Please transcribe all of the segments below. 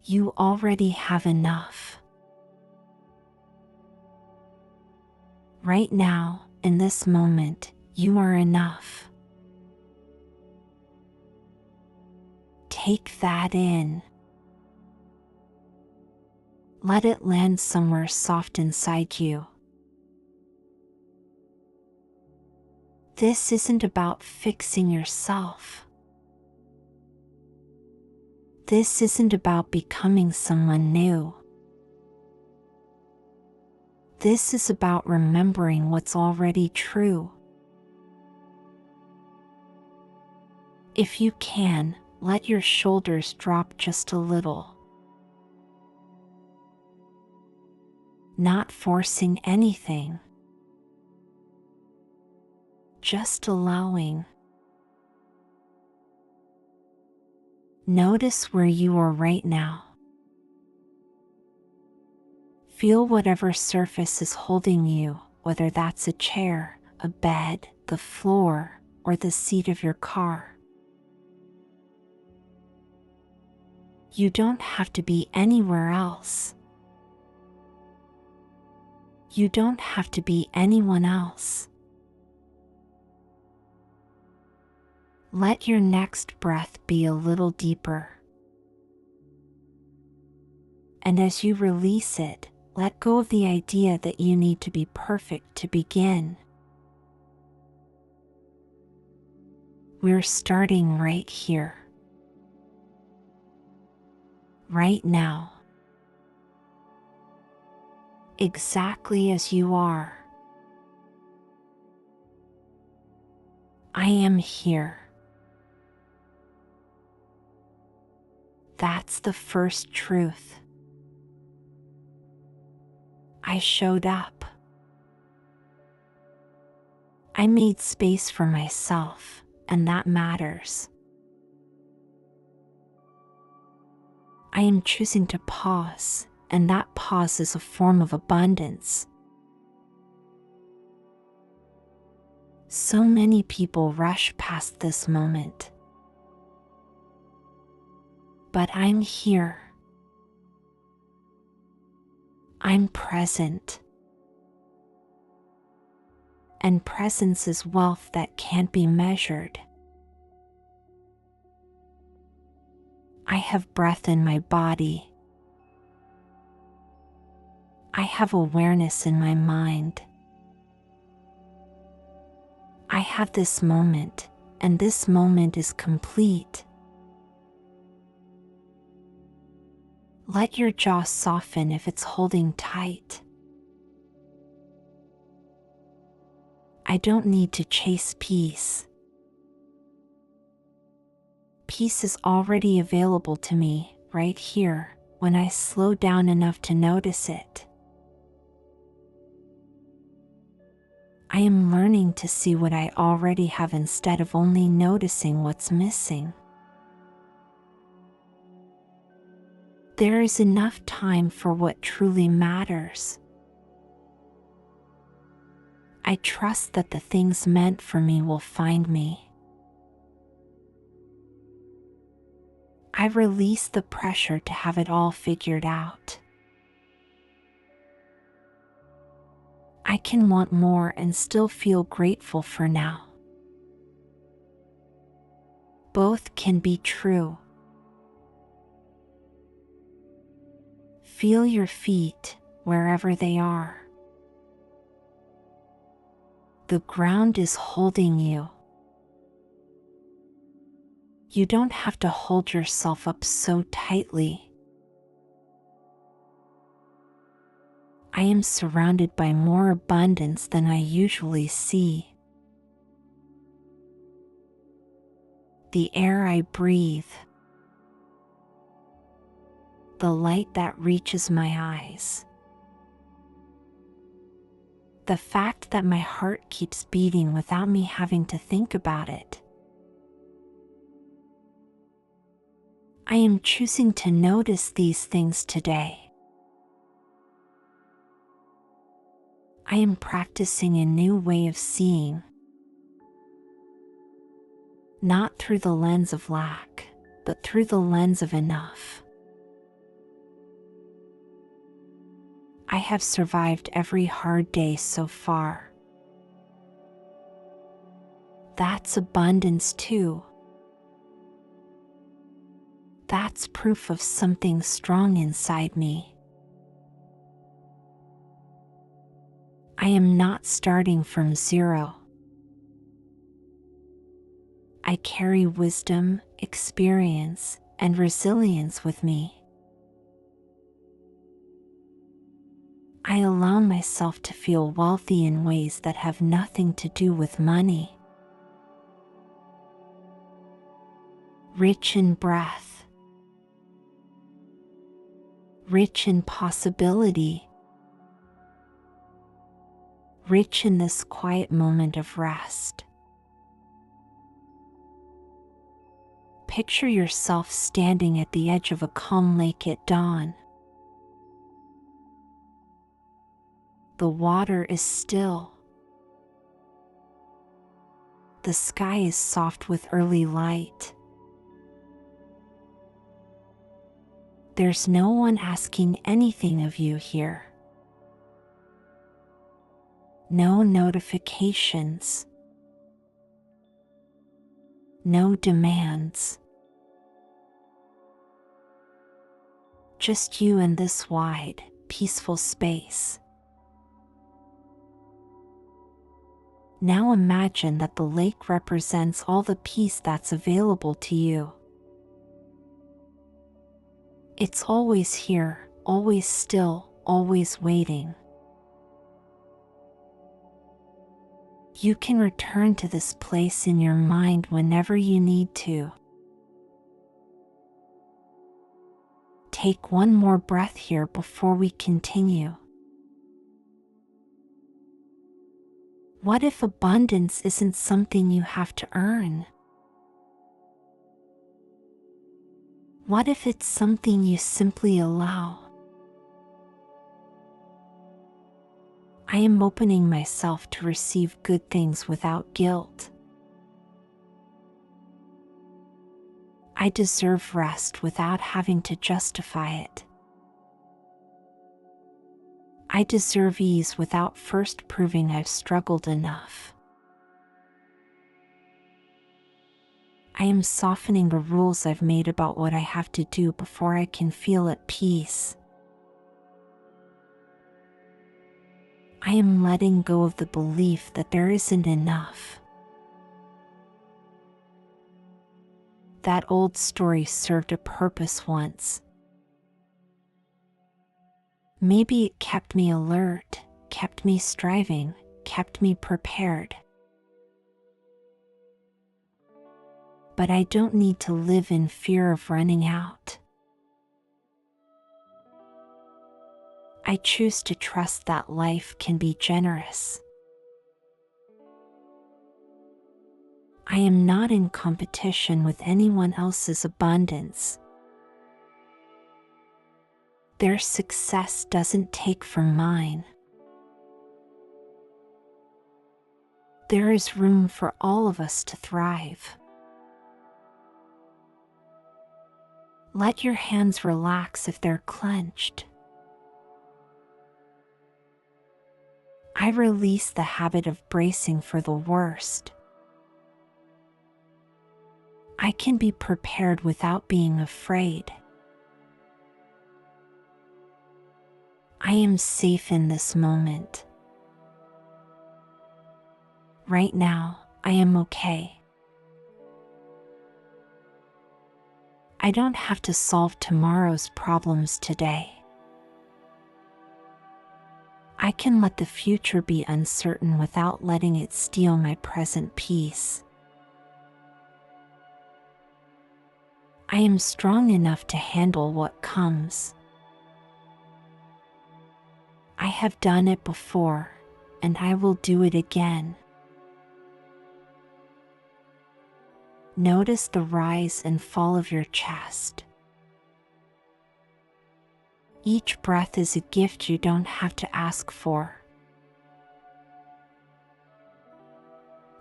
You already have enough. Right now, in this moment, you are enough. Take that in. Let it land somewhere soft inside you. This isn't about fixing yourself. This isn't about becoming someone new. This is about remembering what's already true. If you can, let your shoulders drop just a little. Not forcing anything. Just allowing. Notice where you are right now. Feel whatever surface is holding you, whether that's a chair, a bed, the floor, or the seat of your car. You don't have to be anywhere else. You don't have to be anyone else. Let your next breath be a little deeper. And as you release it, let go of the idea that you need to be perfect to begin. We're starting right here. Right now. Exactly as you are. I am here. That's the first truth. I showed up. I made space for myself, and that matters. I am choosing to pause, and that pause is a form of abundance. So many people rush past this moment. But I'm here. I'm present. And presence is wealth that can't be measured. I have breath in my body. I have awareness in my mind. I have this moment, and this moment is complete. Let your jaw soften if it's holding tight. I don't need to chase peace. Peace is already available to me, right here, when I slow down enough to notice it. I am learning to see what I already have instead of only noticing what's missing. There is enough time for what truly matters. I trust that the things meant for me will find me. I release the pressure to have it all figured out. I can want more and still feel grateful for now. Both can be true. Feel your feet wherever they are. The ground is holding you. You don't have to hold yourself up so tightly. I am surrounded by more abundance than I usually see. The air I breathe. The light that reaches my eyes. The fact that my heart keeps beating without me having to think about it. I am choosing to notice these things today. I am practicing a new way of seeing. Not through the lens of lack, but through the lens of enough. have survived every hard day so far. That's abundance too. That's proof of something strong inside me. I am not starting from zero. I carry wisdom, experience, and resilience with me. I allow myself to feel wealthy in ways that have nothing to do with money. Rich in breath. Rich in possibility. Rich in this quiet moment of rest. Picture yourself standing at the edge of a calm lake at dawn. The water is still. The sky is soft with early light. There's no one asking anything of you here. No notifications. No demands. Just you and this wide, peaceful space. Now imagine that the lake represents all the peace that's available to you. It's always here, always still, always waiting. You can return to this place in your mind whenever you need to. Take one more breath here before we continue. What if abundance isn't something you have to earn? What if it's something you simply allow? I am opening myself to receive good things without guilt. I deserve rest without having to justify it. I deserve ease without first proving I've struggled enough. I am softening the rules I've made about what I have to do before I can feel at peace. I am letting go of the belief that there isn't enough. That old story served a purpose once. Maybe it kept me alert, kept me striving, kept me prepared. But I don't need to live in fear of running out. I choose to trust that life can be generous. I am not in competition with anyone else's abundance. Their success doesn't take from mine. There is room for all of us to thrive. Let your hands relax if they're clenched. I release the habit of bracing for the worst. I can be prepared without being afraid. I am safe in this moment. Right now, I am okay. I don't have to solve tomorrow's problems today. I can let the future be uncertain without letting it steal my present peace. I am strong enough to handle what comes. I have done it before, and I will do it again. Notice the rise and fall of your chest. Each breath is a gift you don't have to ask for.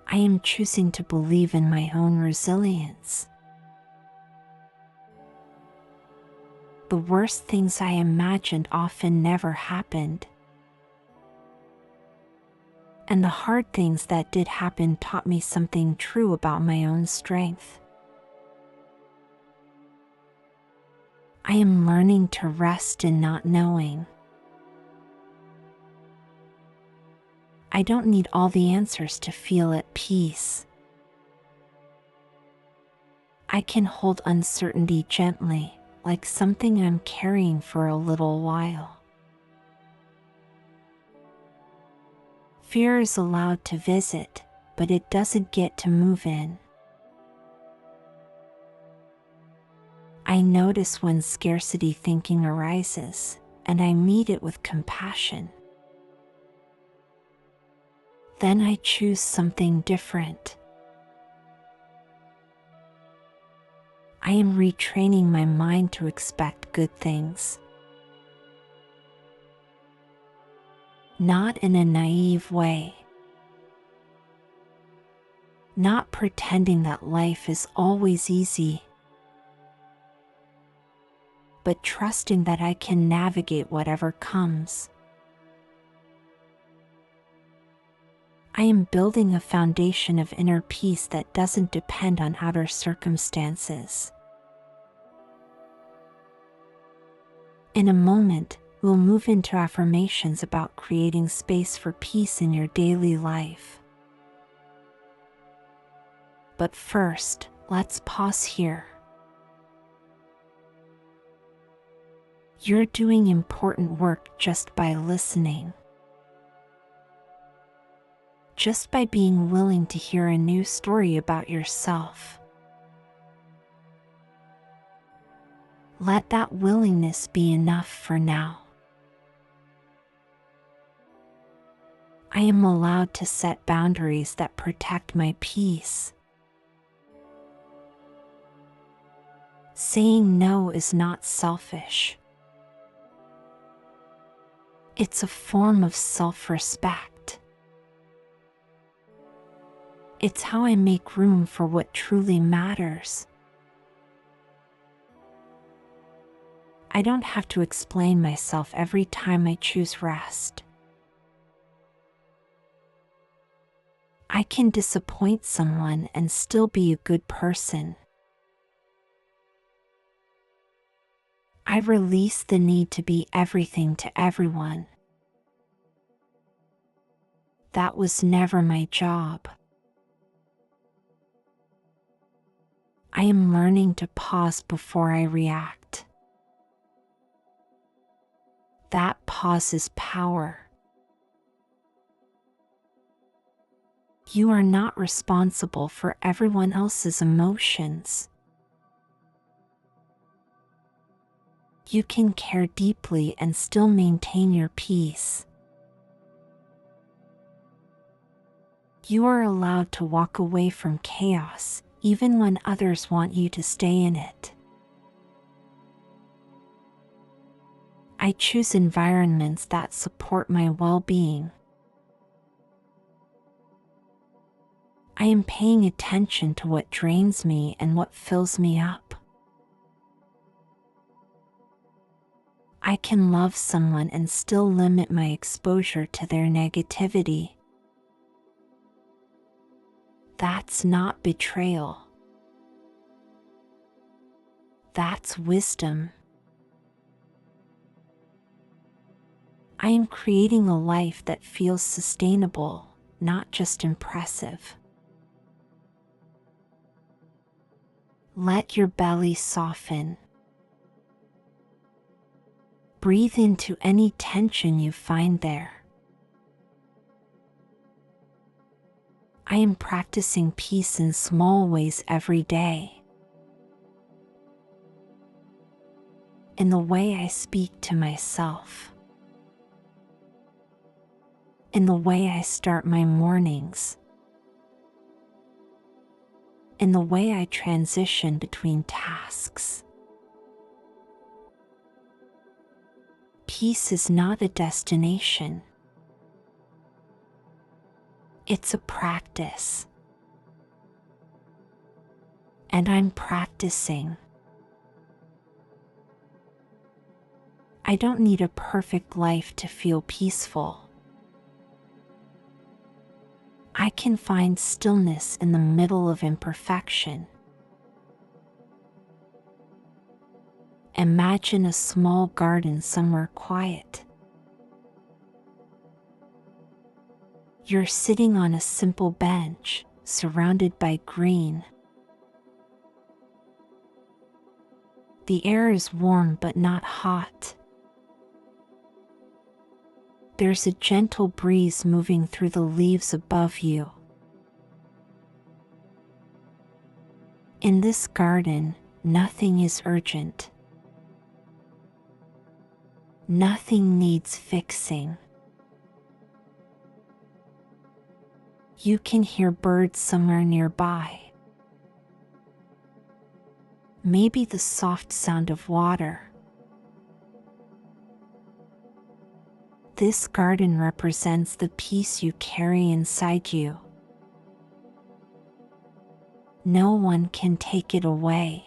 I am choosing to believe in my own resilience. The worst things I imagined often never happened. And the hard things that did happen taught me something true about my own strength. I am learning to rest in not knowing. I don't need all the answers to feel at peace. I can hold uncertainty gently, like something I'm carrying for a little while. Fear is allowed to visit, but it doesn't get to move in. I notice when scarcity thinking arises, and I meet it with compassion. Then I choose something different. I am retraining my mind to expect good things. Not in a naive way. Not pretending that life is always easy, but trusting that I can navigate whatever comes. I am building a foundation of inner peace that doesn't depend on outer circumstances. In a moment, we'll move into affirmations about creating space for peace in your daily life. But first, let's pause here. You're doing important work just by listening. Just by being willing to hear a new story about yourself. Let that willingness be enough for now. I am allowed to set boundaries that protect my peace. Saying no is not selfish. It's a form of self-respect. It's how I make room for what truly matters. I don't have to explain myself every time I choose rest. I can disappoint someone and still be a good person. I release the need to be everything to everyone. That was never my job. I am learning to pause before I react. That pause is power. You are not responsible for everyone else's emotions. You can care deeply and still maintain your peace. You are allowed to walk away from chaos, even when others want you to stay in it. I choose environments that support my well-being. I am paying attention to what drains me and what fills me up. I can love someone and still limit my exposure to their negativity. That's not betrayal. That's wisdom. I am creating a life that feels sustainable, not just impressive. Let your belly soften. Breathe into any tension you find there. I am practicing peace in small ways every day. In the way I speak to myself. In the way I start my mornings. In the way I transition between tasks. Peace is not a destination. It's a practice. And I'm practicing. I don't need a perfect life to feel peaceful. I can find stillness in the middle of imperfection. Imagine a small garden somewhere quiet. You're sitting on a simple bench, surrounded by green. The air is warm but not hot. There's a gentle breeze moving through the leaves above you. In this garden, nothing is urgent. Nothing needs fixing. You can hear birds somewhere nearby. Maybe the soft sound of water. This garden represents the peace you carry inside you. No one can take it away.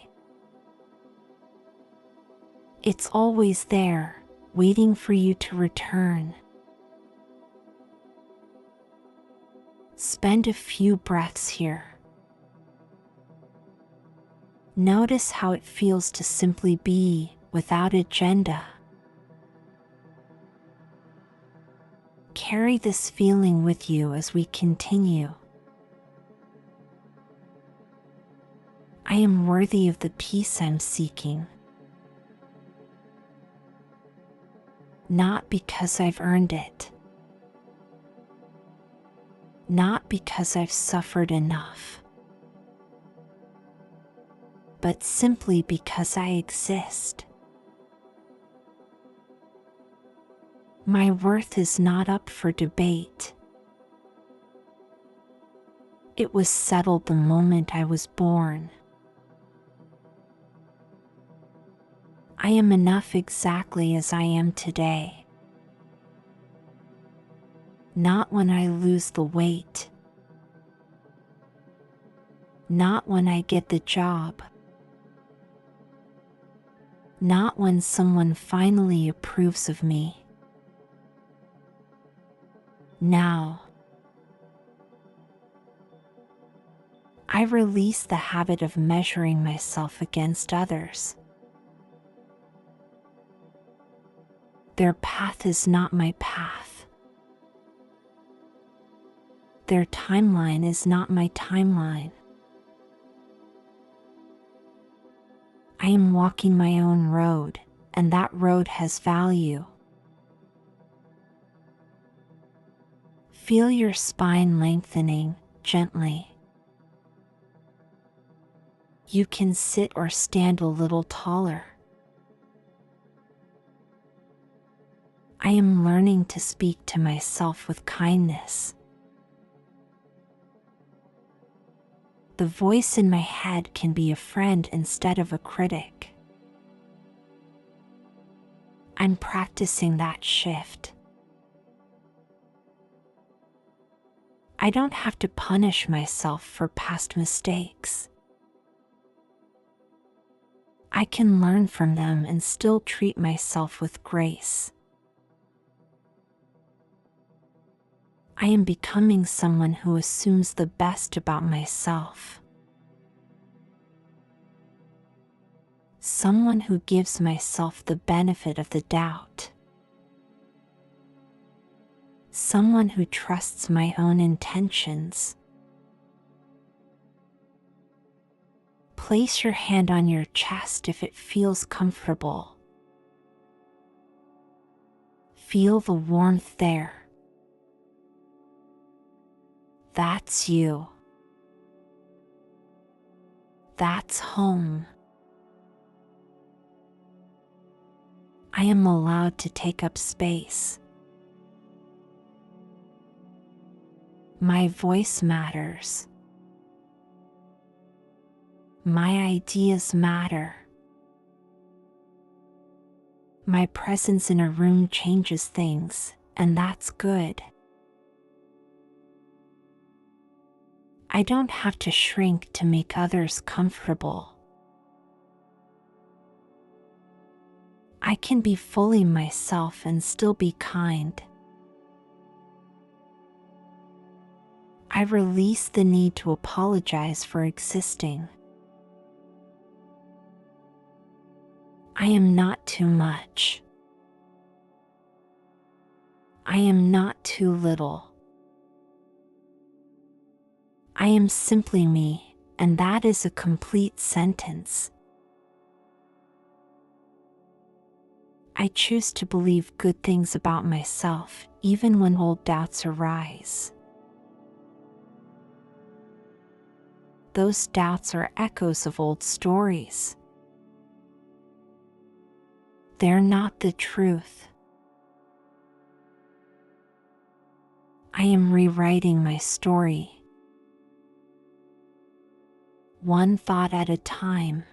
It's always there, waiting for you to return. Spend a few breaths here. Notice how it feels to simply be, without agenda. Carry this feeling with you as we continue. I am worthy of the peace I'm seeking. Not because I've earned it. Not because I've suffered enough. But simply because I exist. My worth is not up for debate. It was settled the moment I was born. I am enough exactly as I am today. Not when I lose the weight. Not when I get the job. Not when someone finally approves of me. Now. I release the habit of measuring myself against others. Their path is not my path. Their timeline is not my timeline. I am walking my own road, and that road has value. Feel your spine lengthening gently. You can sit or stand a little taller. I am learning to speak to myself with kindness. The voice in my head can be a friend instead of a critic. I'm practicing that shift. I don't have to punish myself for past mistakes. I can learn from them and still treat myself with grace. I am becoming someone who assumes the best about myself. Someone who gives myself the benefit of the doubt. Someone who trusts my own intentions. Place your hand on your chest if it feels comfortable. Feel the warmth there. That's you. That's home. I am allowed to take up space. My voice matters. My ideas matter. My presence in a room changes things, and that's good. I don't have to shrink to make others comfortable. I can be fully myself and still be kind. I release the need to apologize for existing. I am not too much. I am not too little. I am simply me, and that is a complete sentence. I choose to believe good things about myself, even when old doubts arise. Those doubts are echoes of old stories. They're not the truth. I am rewriting my story, one thought at a time,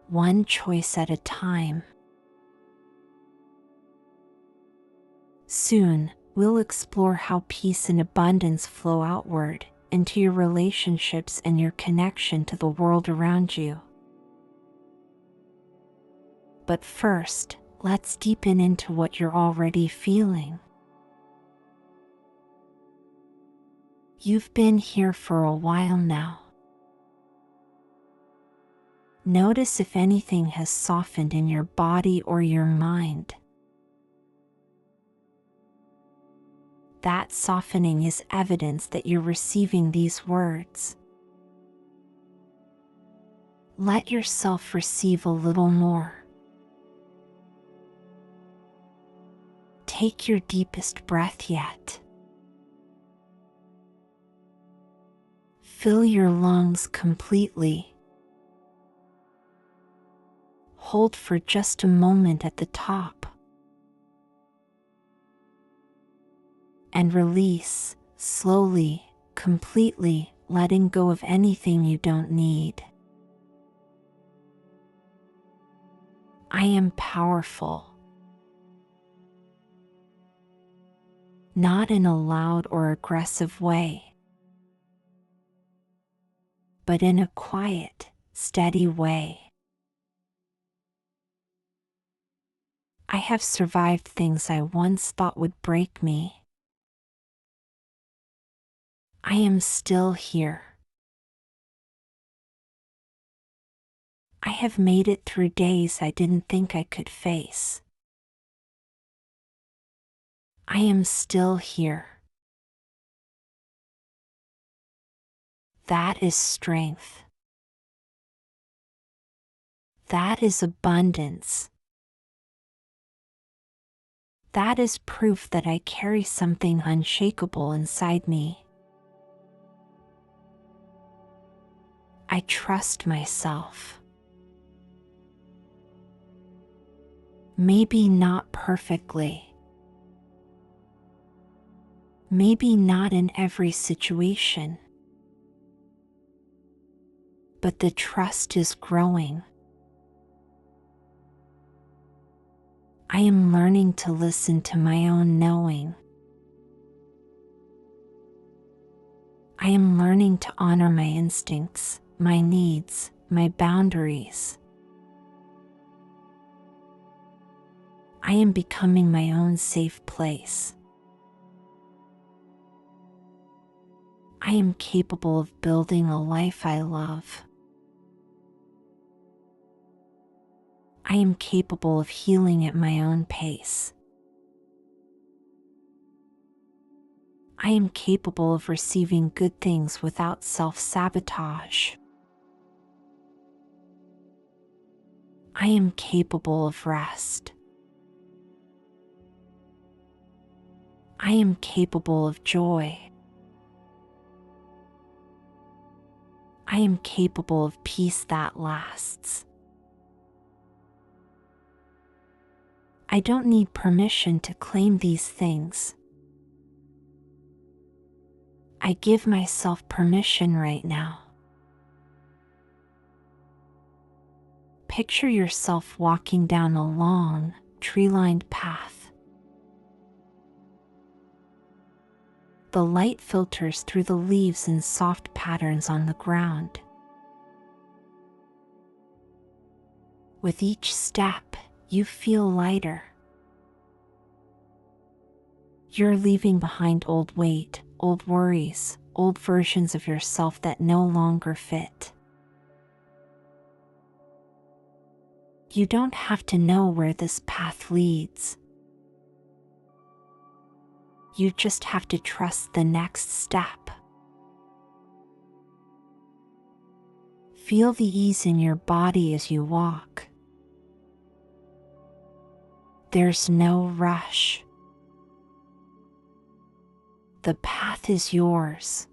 one choice at a time. Soon, we'll explore how peace and abundance flow outward into your relationships and your connection to the world around you. But first, let's deepen into what you're already feeling. You've been here for a while now. Notice if anything has softened in your body or your mind. That softening is evidence that you're receiving these words. Let yourself receive a little more. Take your deepest breath yet. Fill your lungs completely. Hold for just a moment at the top. And release, slowly, completely, letting go of anything you don't need. I am powerful. Not in a loud or aggressive way, but in a quiet, steady way. I have survived things I once thought would break me. I am still here. I have made it through days I didn't think I could face. I am still here. That is strength. That is abundance. That is proof that I carry something unshakable inside me. I trust myself. Maybe not perfectly. Maybe not in every situation. But the trust is growing. I am learning to listen to my own knowing. I am learning to honor my instincts, my needs, my boundaries. I am becoming my own safe place. I am capable of building a life I love. I am capable of healing at my own pace. I am capable of receiving good things without self-sabotage. I am capable of rest. I am capable of joy. I am capable of peace that lasts. I don't need permission to claim these things. I give myself permission right now. Picture yourself walking down a long, tree-lined path. The light filters through the leaves in soft patterns on the ground. With each step, you feel lighter. You're leaving behind old weight, old worries, old versions of yourself that no longer fit. You don't have to know where this path leads. You just have to trust the next step. Feel the ease in your body as you walk. There's no rush. The path is yours.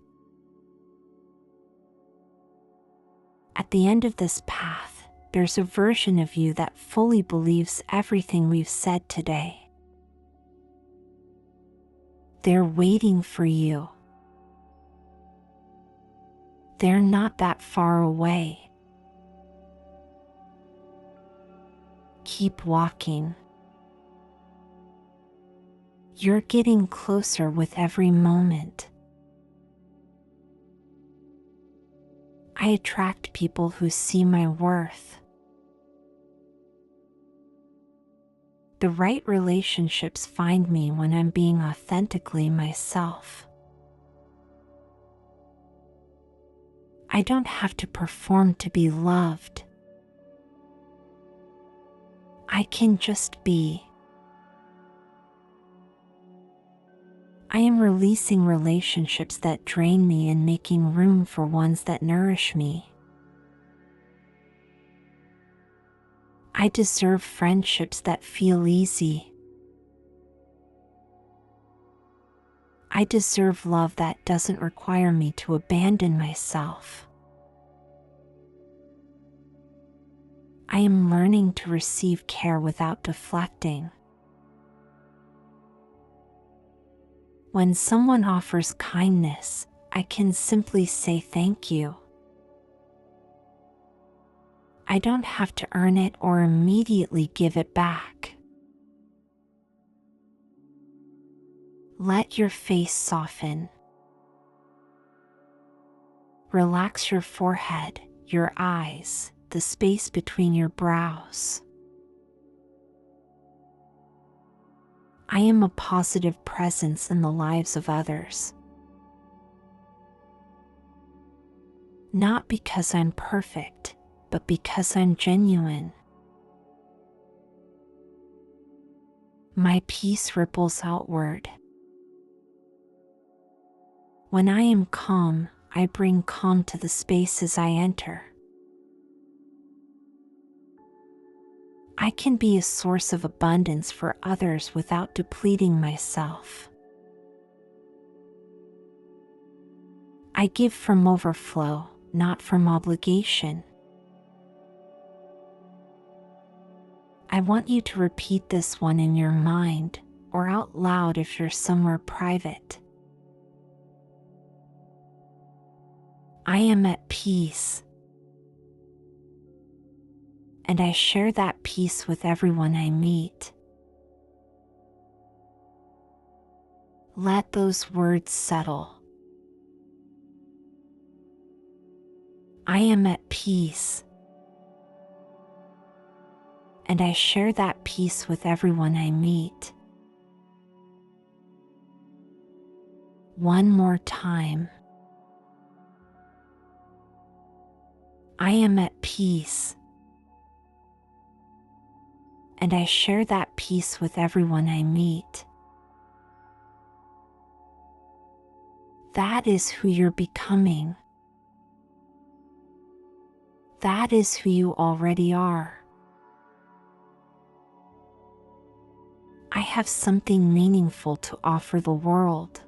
At the end of this path, there's a version of you that fully believes everything we've said today. They're waiting for you. They're not that far away. Keep walking. You're getting closer with every moment. I attract people who see my worth. The right relationships find me when I'm being authentically myself. I don't have to perform to be loved. I can just be. I am releasing relationships that drain me and making room for ones that nourish me. I deserve friendships that feel easy. I deserve love that doesn't require me to abandon myself. I am learning to receive care without deflecting. When someone offers kindness, I can simply say thank you. I don't have to earn it or immediately give it back. Let your face soften. Relax your forehead, your eyes, the space between your brows. I am a positive presence in the lives of others. Not because I'm perfect, but because I'm genuine. My peace ripples outward. When I am calm, I bring calm to the spaces I enter. I can be a source of abundance for others without depleting myself. I give from overflow, not from obligation. I want you to repeat this one in your mind or out loud if you're somewhere private. I am at peace. And I share that peace with everyone I meet. Let those words settle. I am at peace. And I share that peace with everyone I meet. One more time. I am at peace. And I share that peace with everyone I meet. That is who you're becoming. That is who you already are. I have something meaningful to offer the world.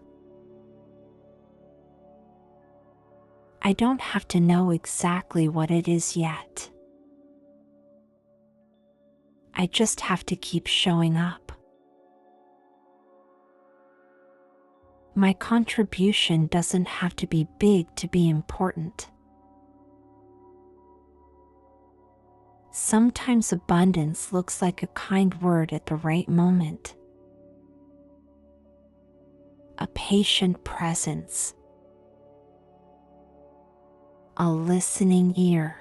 I don't have to know exactly what it is yet. I just have to keep showing up. My contribution doesn't have to be big to be important. Sometimes abundance looks like a kind word at the right moment. A patient presence. A listening ear.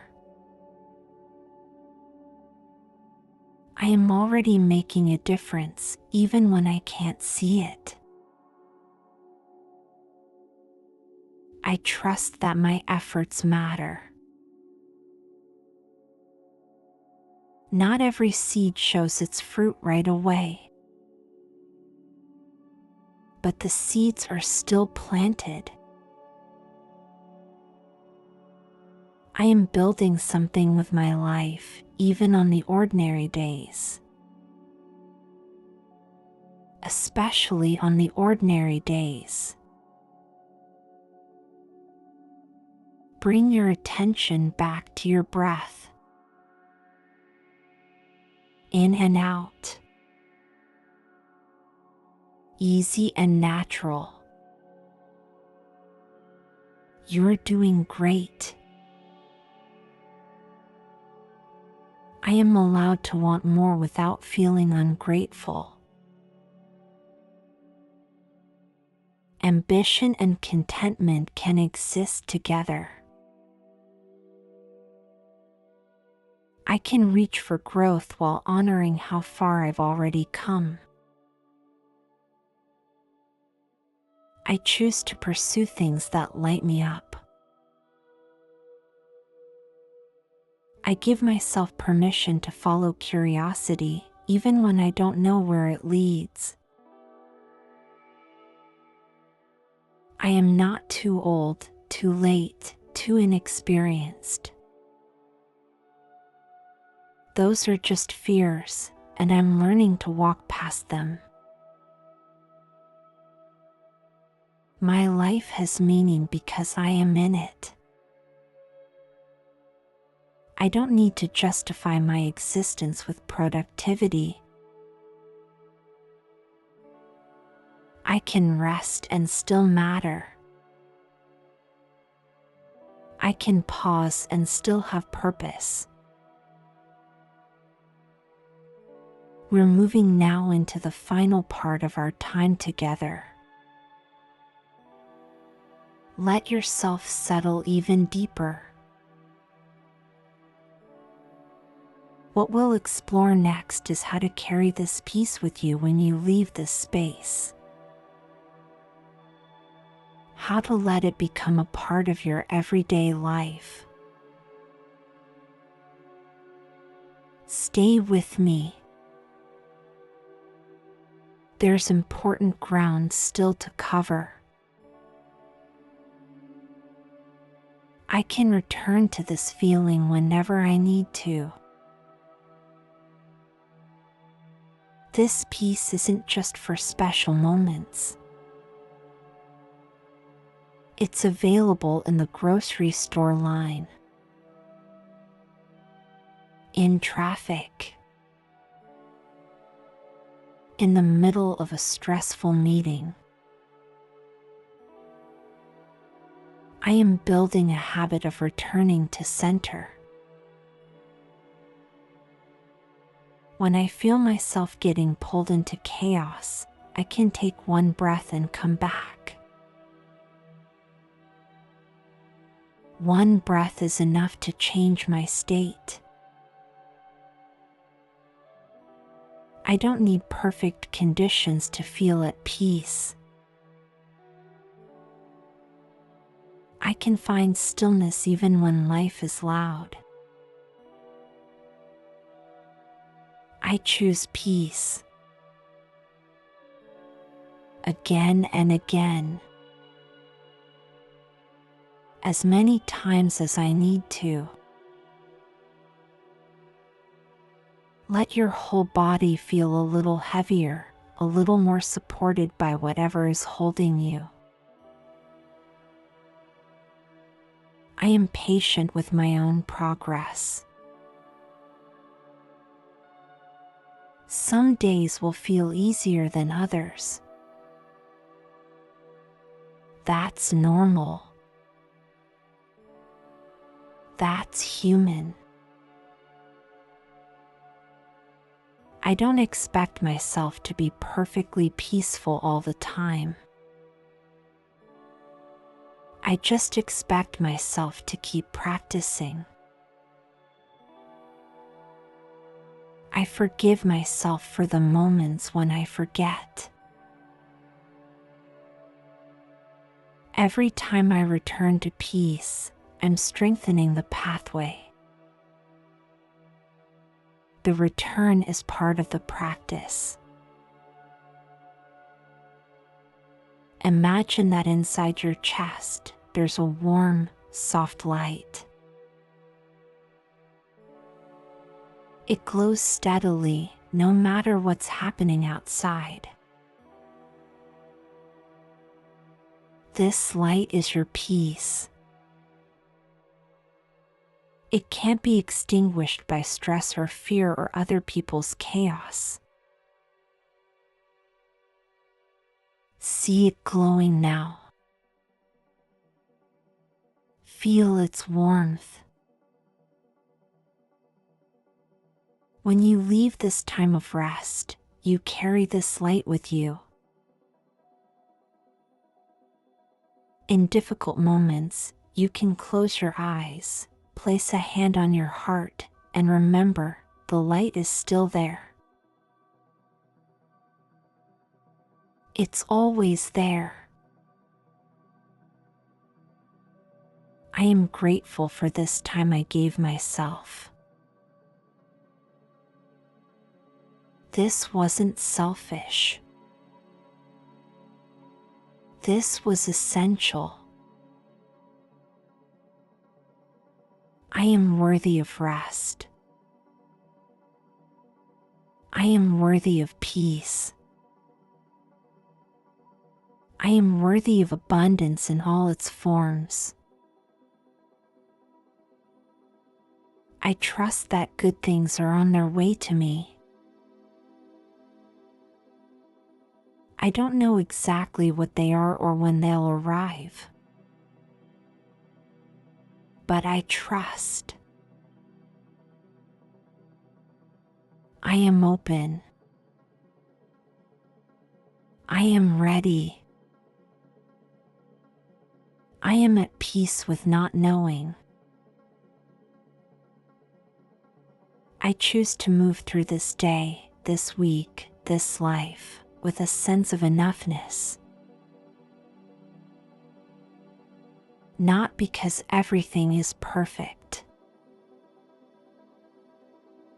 I am already making a difference, even when I can't see it. I trust that my efforts matter. Not every seed shows its fruit right away, but the seeds are still planted. I am building something with my life, even on the ordinary days. Especially on the ordinary days. Bring your attention back to your breath. In and out. Easy and natural. You're doing great. I am allowed to want more without feeling ungrateful. Ambition and contentment can exist together. I can reach for growth while honoring how far I've already come. I choose to pursue things that light me up. I give myself permission to follow curiosity, even when I don't know where it leads. I am not too old, too late, too inexperienced. Those are just fears, and I'm learning to walk past them. My life has meaning because I am in it. I don't need to justify my existence with productivity. I can rest and still matter. I can pause and still have purpose. We're moving now into the final part of our time together. Let yourself settle even deeper. What we'll explore next is how to carry this peace with you when you leave this space. How to let it become a part of your everyday life. Stay with me. There's important ground still to cover. I can return to this feeling whenever I need to. This peace isn't just for special moments. It's available in the grocery store line, in traffic, in the middle of a stressful meeting. I am building a habit of returning to center. When I feel myself getting pulled into chaos, I can take one breath and come back. One breath is enough to change my state. I don't need perfect conditions to feel at peace. I can find stillness even when life is loud. I choose peace. Again and again. As many times as I need to. Let your whole body feel a little heavier, a little more supported by whatever is holding you. I am patient with my own progress. Some days will feel easier than others. That's normal. That's human. I don't expect myself to be perfectly peaceful all the time. I just expect myself to keep practicing. I forgive myself for the moments when I forget. Every time I return to peace, I'm strengthening the pathway. The return is part of the practice. Imagine that inside your chest, there's a warm, soft light. It glows steadily, no matter what's happening outside. This light is your peace. It can't be extinguished by stress or fear or other people's chaos. See it glowing now. Feel its warmth. When you leave this time of rest, you carry this light with you. In difficult moments, you can close your eyes, place a hand on your heart, and remember, the light is still there. It's always there. I am grateful for this time I gave myself. This wasn't selfish. This was essential. I am worthy of rest. I am worthy of peace. I am worthy of abundance in all its forms. I trust that good things are on their way to me. I don't know exactly what they are or when they'll arrive. But I trust. I am open. I am ready. I am at peace with not knowing. I choose to move through this day, this week, this life, with a sense of enoughness. Not because everything is perfect,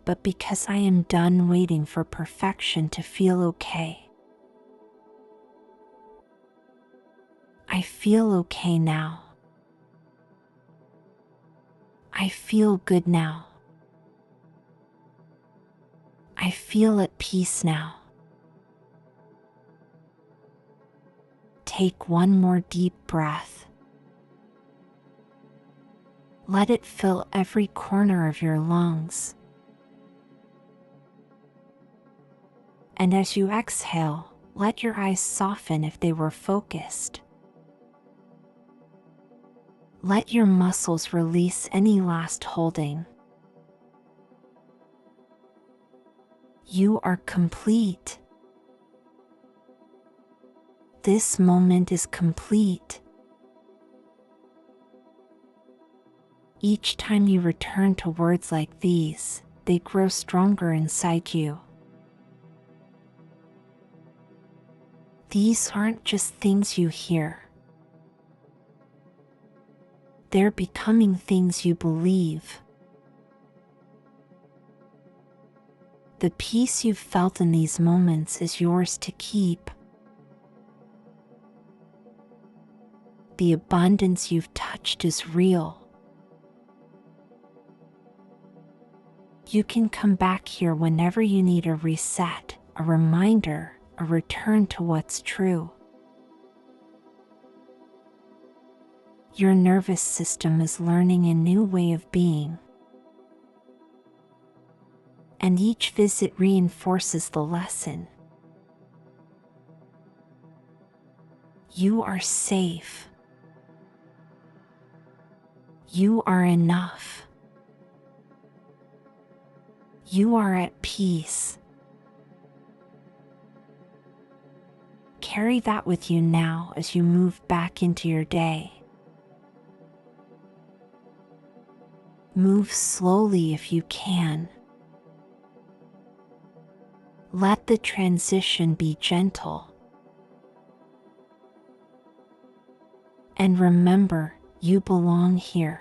but because I am done waiting for perfection to feel okay. I feel okay now. I feel good now. I feel at peace now. Take one more deep breath. Let it fill every corner of your lungs. And as you exhale, let your eyes soften if they were focused. Let your muscles release any last holding. You are complete. This moment is complete. Each time you return to words like these, they grow stronger inside you. These aren't just things you hear. They're becoming things you believe. The peace you've felt in these moments is yours to keep. The abundance you've touched is real. You can come back here whenever you need a reset, a reminder, a return to what's true. Your nervous system is learning a new way of being. And each visit reinforces the lesson. You are safe. You are enough. You are at peace. Carry that with you now as you move back into your day. Move slowly if you can. Let the transition be gentle. And remember, you belong here.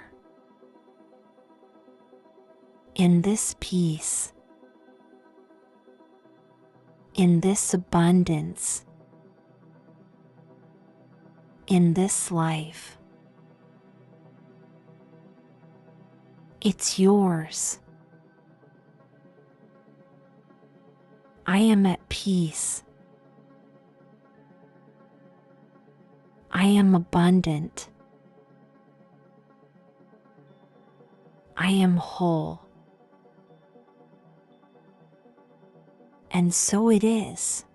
In this peace, in this abundance, in this life. It's yours. I am at peace. I am abundant. I am whole. And so it is.